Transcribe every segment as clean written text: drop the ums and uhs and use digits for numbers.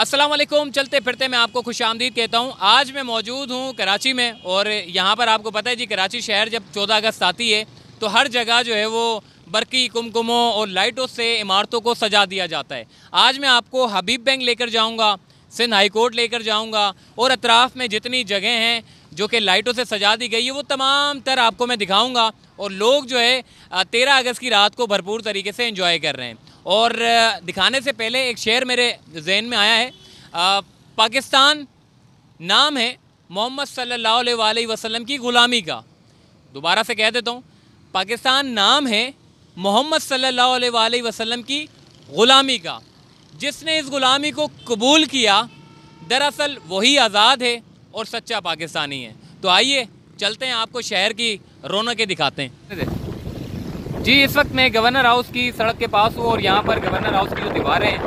अस्सलाम वालेकुम। चलते फिरते मैं आपको खुशामदीद कहता हूँ। आज मैं मौजूद हूँ कराची में और यहाँ पर आपको पता है जी, कराची शहर जब 14 अगस्त आती है तो हर जगह जो है वो बरकी कुमकुमों और लाइटों से इमारतों को सजा दिया जाता है। आज मैं आपको हबीब बैंक लेकर जाऊँगा, सिंध हाई कोर्ट लेकर जाऊँगा और अतराफ़ में जितनी जगह हैं जो कि लाइटों से सजा दी गई है वो तमाम तर आपको मैं दिखाऊँगा। और लोग जो है 13 अगस्त की रात को भरपूर तरीके से एंजॉय कर रहे हैं। और दिखाने से पहले एक शेर मेरे जहन में आया है। पाकिस्तान नाम है मोहम्मद सल्लल्लाहु अलैहि वसल्लम की ग़ुलामी का। दोबारा से कह देता हूँ, पाकिस्तान नाम है मोहम्मद सल्लल्लाहु अलैहि वसल्लम की ग़ुलामी का। जिसने इस ग़ुलामी को कबूल किया दरअसल वही आज़ाद है और सच्चा पाकिस्तानी है। तो आइए चलते हैं, आपको शहर की रौनकें दिखाते हैं। जी, इस वक्त मैं गवर्नर हाउस की सड़क के पास हूँ और यहाँ पर गवर्नर हाउस की जो दीवारें हैं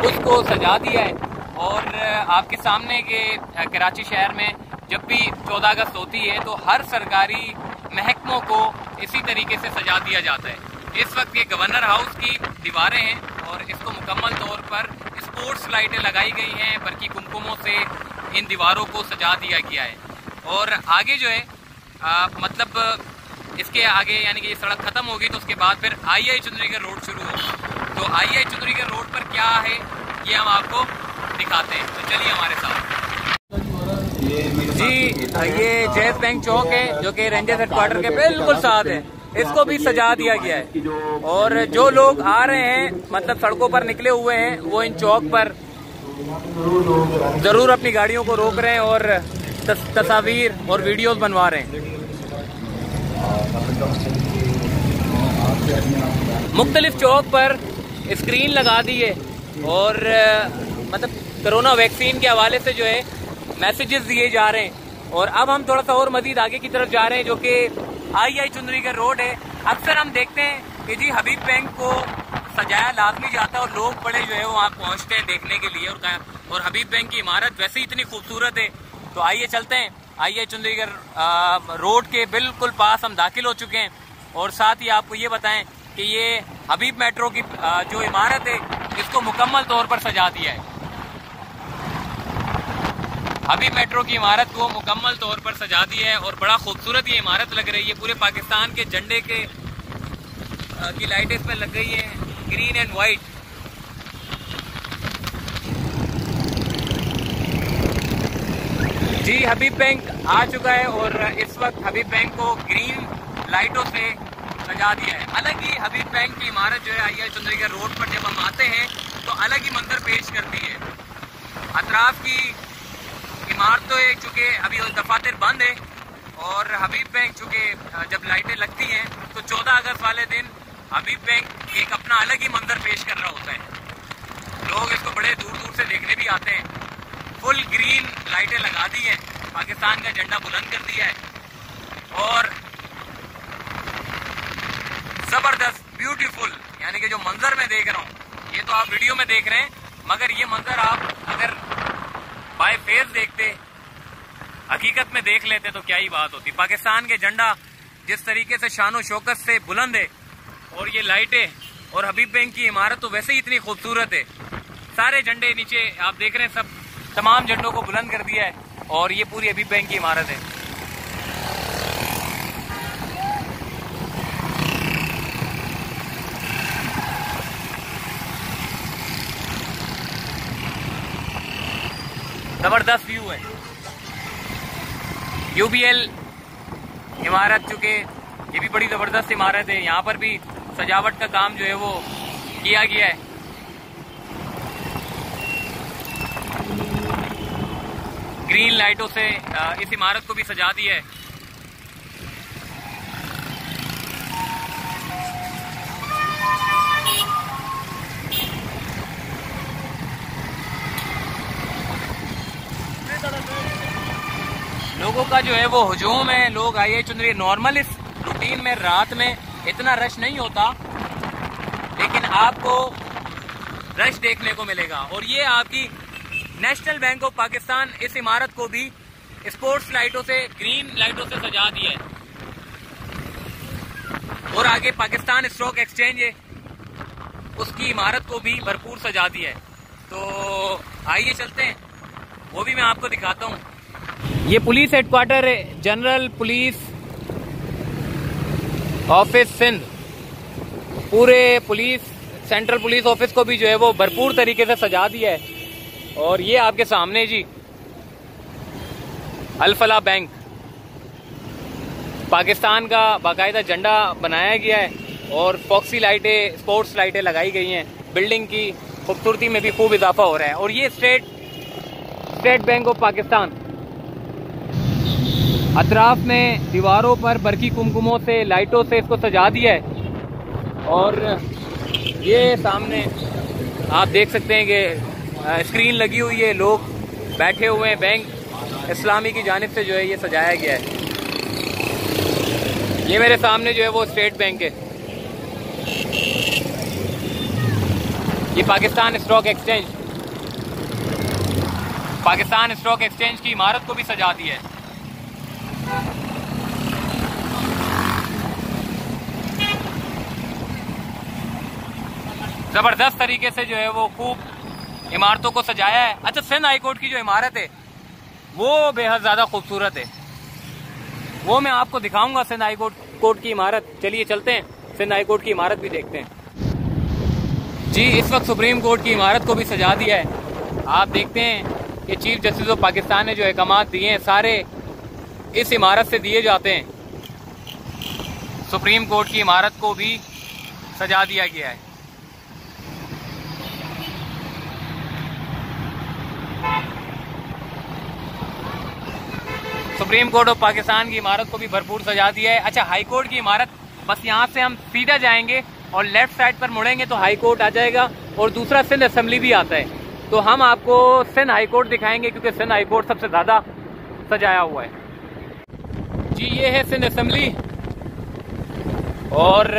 उसको सजा दिया है। और आपके सामने के कराची शहर में जब भी 14 अगस्त होती है तो हर सरकारी महकमों को इसी तरीके से सजा दिया जाता है। इस वक्त ये गवर्नर हाउस की दीवारें हैं और इसको मुकम्मल तौर पर स्पोर्ट्स लाइटें लगाई गई हैं। बरकी कुमकुमों से इन दीवारों को सजा दिया गया है। और आगे जो है मतलब इसके आगे यानी कि ये सड़क खत्म होगी तो उसके बाद फिर आई चुंदरीगढ़ रोड शुरू होगी। तो आई चुंदरीगढ़ रोड पर क्या है ये हम आपको दिखाते हैं, तो चलिए हमारे साथ। जी, ये जैज बैंक चौक है जो कि रेंजर्स हेडक्वार्टर के बिल्कुल साथ है। इसको भी सजा दिया गया है और जो लोग आ रहे हैं मतलब सड़कों पर निकले हुए हैं वो इन चौक पर जरूर अपनी गाड़ियों को रोक रहे हैं और तस्वीर और वीडियोस बनवा रहे हैं। मुख्तलिफ चौक पर स्क्रीन लगा दी है और मतलब कोरोना वैक्सीन के हवाले से जो है मैसेजेस दिए जा रहे हैं। और अब हम थोड़ा सा और मजीद आगे की तरफ जा रहे हैं जो कि आई चुंदरीगढ़ रोड है। अक्सर हम देखते हैं कि जी हबीब बैंक को सजाया लाजमी जाता है और लोग बड़े जो है वहाँ पहुँचते हैं देखने के लिए। और हबीब बैंक की इमारत वैसे ही इतनी खूबसूरत है। तो आइए चलते हैं, आई चुंदरीगढ़ रोड के बिल्कुल पास हम दाखिल हो चुके हैं। और साथ ही आपको ये बताएं कि ये हबीब मेट्रो की जो इमारत है इसको मुकम्मल तौर पर सजा दिया है। हबीब मेट्रो की इमारत को मुकम्मल तौर पर सजा दिया है और बड़ा खूबसूरत ये इमारत लग रही है। पूरे पाकिस्तान के झंडे के की लाइटें इसमें लग गई है, ग्रीन एंड वाइट। जी, हबीब बैंक आ चुका है और इस वक्त हबीब बैंक को ग्रीन लाइटों से सजा दिया है। अलग ही हबीब बैंक की इमारत जो है आई चुंदरीगढ़ रोड पर जब हम आते हैं तो अलग ही मंजर पेश करती है। अतराफ की इमारतें चूँकि अभी दफातर बंद है और हबीब बैंक चूँकि जब लाइटें लगती हैं तो 14 अगस्त वाले दिन हबीब बैंक एक अपना अलग ही मंजर पेश कर रहा होता है। लोग इसको बड़े दूर दूर से देखने भी आते हैं। फुल ग्रीन लाइटें लगा दी हैं, पाकिस्तान का झंडा बुलंद कर दिया है और जबरदस्त ब्यूटीफुल यानी कि जो मंजर मैं देख रहा हूँ ये तो आप वीडियो में देख रहे हैं, मगर ये मंजर आप अगर बाय फेस देखते, हकीकत में देख लेते तो क्या ही बात होती। पाकिस्तान के झंडा जिस तरीके से शानो शौकत से बुलंद है और ये लाइटें और हबीब बैंक की इमारत तो वैसे ही इतनी खूबसूरत है। सारे झंडे नीचे आप देख रहे हैं, सब तमाम झंडों को बुलंद कर दिया है और ये पूरी हबीब बैंक की इमारत है। जबरदस्त व्यू है। यूबीएल इमारत चुके ये भी बड़ी जबरदस्त इमारत है। यहाँ पर भी सजावट का काम जो है वो किया गया है। ग्रीन लाइटों से इस इमारत को भी सजा दिया है। लोगों का जो है वो हुजूम है। लोग आई चुंदरी नॉर्मल इस रूटीन में रात में इतना रश नहीं होता लेकिन आपको रश देखने को मिलेगा। और ये आपकी नेशनल बैंक ऑफ पाकिस्तान इस इमारत को भी स्पोर्ट्स लाइटों से, ग्रीन लाइटों से सजा दिया है। और आगे पाकिस्तान स्टॉक एक्सचेंज है उसकी इमारत को भी भरपूर सजा दिया है। तो आइए चलते हैं, वो भी मैं आपको दिखाता हूँ। ये पुलिस हेडक्वार्टर है, जनरल पुलिस ऑफिस सिंध। पूरे पुलिस सेंट्रल पुलिस ऑफिस को भी जो है वो भरपूर तरीके से सजा दिया है। और ये आपके सामने जी अल फलाह बैंक, पाकिस्तान का बाकायदा झंडा बनाया गया है और फॉक्सी लाइटें, स्पोर्ट्स लाइटें लगाई गई हैं। बिल्डिंग की खूबसूरती में भी खूब इजाफा हो रहा है। और ये स्टेट बैंक ऑफ पाकिस्तान, अतराफ में दीवारों पर बरकी कुमकुमों से, लाइटों से इसको सजा दिया है। और ये सामने आप देख सकते हैं कि स्क्रीन लगी हुई है, लोग बैठे हुए हैं। बैंक इस्लामी की जानिब से जो है ये सजाया गया है। ये मेरे सामने जो है वो स्टेट बैंक है। ये पाकिस्तान स्टॉक एक्सचेंज की इमारत को भी सजा दिया है। जबरदस्त तरीके से जो है वो खूब इमारतों को सजाया है। अच्छा, सिंध हाई कोर्ट की जो इमारत है वो बेहद ज्यादा खूबसूरत है, वो मैं आपको दिखाऊंगा। सिंध हाई कोर्ट की इमारत, चलिए चलते हैं, सिंध हाई कोर्ट की इमारत भी देखते हैं। जी, इस वक्त सुप्रीम कोर्ट की इमारत को भी सजा दिया है। आप देखते हैं कि चीफ जस्टिस ऑफ पाकिस्तान ने जो अहकामात दिए हैं सारे इस इमारत से दिए जाते हैं। सुप्रीम कोर्ट की इमारत को भी सजा दिया गया है। सुप्रीम कोर्ट ऑफ पाकिस्तान की इमारत को भी भरपूर सजा दिया है। अच्छा, हाई कोर्ट की इमारत, बस यहाँ से हम सीधा जाएंगे और लेफ्ट साइड पर मुड़ेंगे तो हाई कोर्ट आ जाएगा और दूसरा सिंध असेंबली भी आता है। तो हम आपको सिंध हाई कोर्ट दिखाएंगे क्योंकि सिंध हाई कोर्ट सबसे ज्यादा सजाया हुआ है। जी, ये है सिंध असेंबली और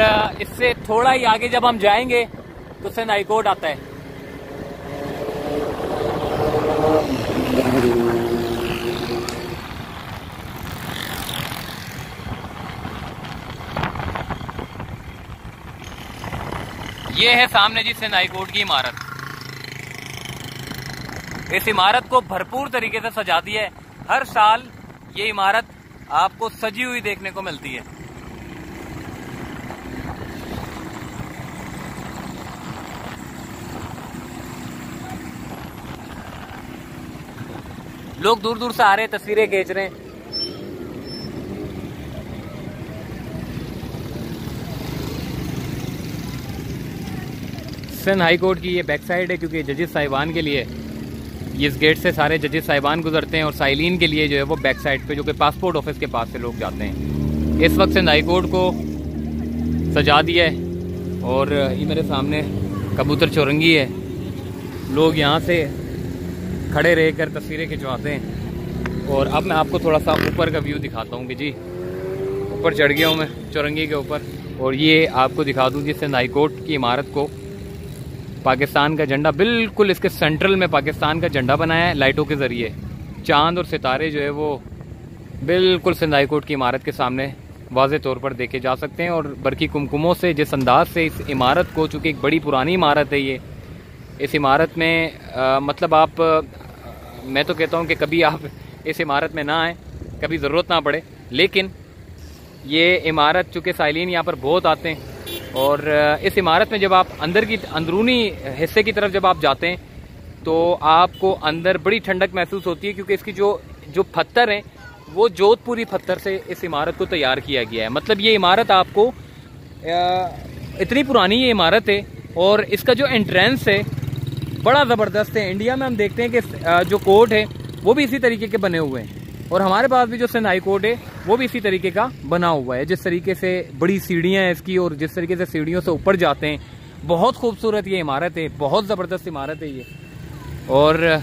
इससे थोड़ा ही आगे जब हम जाएंगे तो सिंध हाई कोर्ट आता है। ये है सामने जी सिंध हाई कोर्ट की इमारत। इस इमारत को भरपूर तरीके से सजा दिया है। हर साल ये इमारत आपको सजी हुई देखने को मिलती है। लोग दूर दूर से आ रहे हैं, तस्वीरें खींच रहे हैं। सिंध हाई कोर्ट की ये बैक साइड है क्योंकि जजेस साहिबान के लिए इस गेट से सारे जजेस साहिबान गुजरते हैं और साइलिन के लिए जो है वो बैक साइड पे, जो कि पासपोर्ट ऑफिस के पास से लोग जाते हैं। इस वक्त सिंध हाई कोर्ट को सजा दिया है और ये मेरे सामने कबूतर चौरंगी है। लोग यहाँ से खड़े रहकर तस्वीरें खिंचवाते हैं। और अब मैं आपको थोड़ा सा ऊपर का व्यू दिखाता हूँ कि जी ऊपर चढ़ गया हूँ मैं चौरंगी के ऊपर। और ये आपको दिखा दूँ कि सिंध हाई कोर्ट की इमारत को पाकिस्तान का झंडा बिल्कुल इसके सेंट्रल में पाकिस्तान का झंडा बनाया है लाइटों के ज़रिए। चांद और सितारे जो है वो बिल्कुल सिंध हाई कोर्ट की इमारत के सामने वाज़े तौर पर देखे जा सकते हैं। और बरकी कुमकुमों से जिस अंदाज से इस इमारत को, चूँकि एक बड़ी पुरानी इमारत है ये, इस इमारत में मतलब आप, मैं तो कहता हूँ कि कभी आप इस इमारत में ना आएँ, कभी ज़रूरत ना पड़े। लेकिन ये इमारत चूँकि साइलिन यहाँ पर बहुत आते हैं और इस इमारत में जब आप अंदर की अंदरूनी हिस्से की तरफ जब आप जाते हैं तो आपको अंदर बड़ी ठंडक महसूस होती है क्योंकि इसकी जो पत्थर हैं वो जोधपुरी पत्थर से इस इमारत को तैयार किया गया है। मतलब ये इमारत आपको इतनी पुरानी ये इमारत है और इसका जो एंट्रेंस है बड़ा ज़बरदस्त है। इंडिया में हम देखते हैं कि जो कोर्ट है वो भी इसी तरीके के बने हुए हैं और हमारे पास भी जो सिंध हाई कोर्ट है वो भी इसी तरीके का बना हुआ है। जिस तरीके से बड़ी सीढ़ियाँ हैं इसकी और जिस तरीके से सीढ़ियों से ऊपर जाते हैं, बहुत खूबसूरत ये इमारत है, बहुत ज़बरदस्त इमारत है ये। और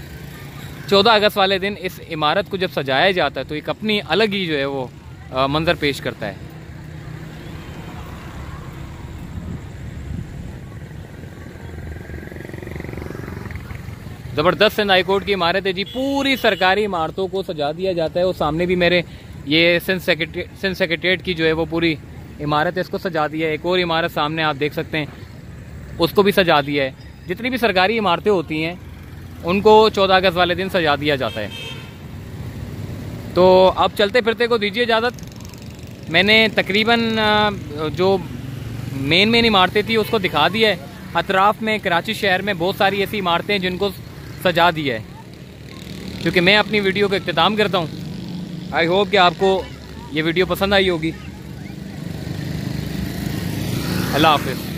14 अगस्त वाले दिन इस इमारत को जब सजाया जाता है तो एक अपनी अलग ही जो है वो मंजर पेश करता है। ज़बरदस्त सिंध हाई कोर्ट की इमारत है जी। पूरी सरकारी इमारतों को सजा दिया जाता है और सामने भी मेरे ये सिंध सेक्रेटेरिएट की जो है वो पूरी इमारत है, इसको सजा दिया है। एक और इमारत सामने आप देख सकते हैं, उसको भी सजा दिया है। जितनी भी सरकारी इमारतें होती हैं उनको 14 अगस्त वाले दिन सजा दिया जाता है। तो अब चलते फिरते को दीजिए इजाज़त। मैंने तकरीबन जो मेन इमारतें थी उसको दिखा दिया है। अतराफ़ में कराची शहर में बहुत सारी ऐसी इमारतें हैं जिनको सजा दिया है। क्योंकि मैं अपनी वीडियो का इख्तिताम करता हूँ। आई होप कि आपको ये वीडियो पसंद आई होगी। अल्लाह हाफ़िज़।